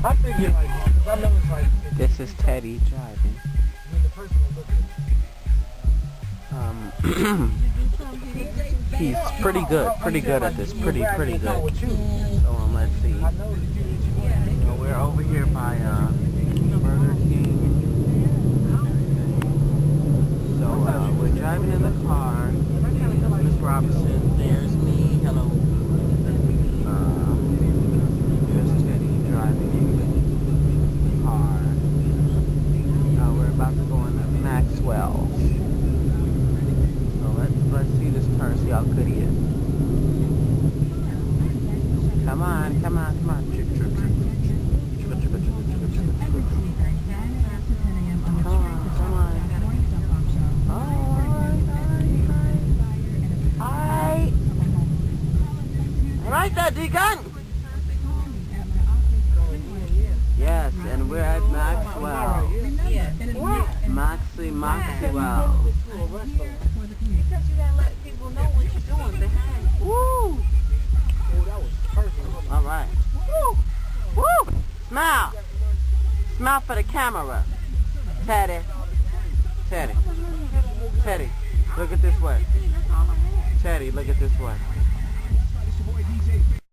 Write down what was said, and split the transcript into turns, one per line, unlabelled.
I figured like, cause I know it's like.
This is Teddy driving.
When the person will look at
He's pretty good at this, pretty good. So let's see. So we're over here by Burger King. So we're driving in the car. Miss Robinson, there's me. Hello. There's Teddy driving the car. We're about to go into Maxwell. So let's see this turn, see how good he is. Come on. Come on. Alright there, Deacon! Yes, and we're at Maxwell. Maxwell.
Because you gotta let people know what you're doing behind you.
Woo! Alright. Woo! Smile! Smile for the camera. Teddy. Look at this way. Teddy, look at this way.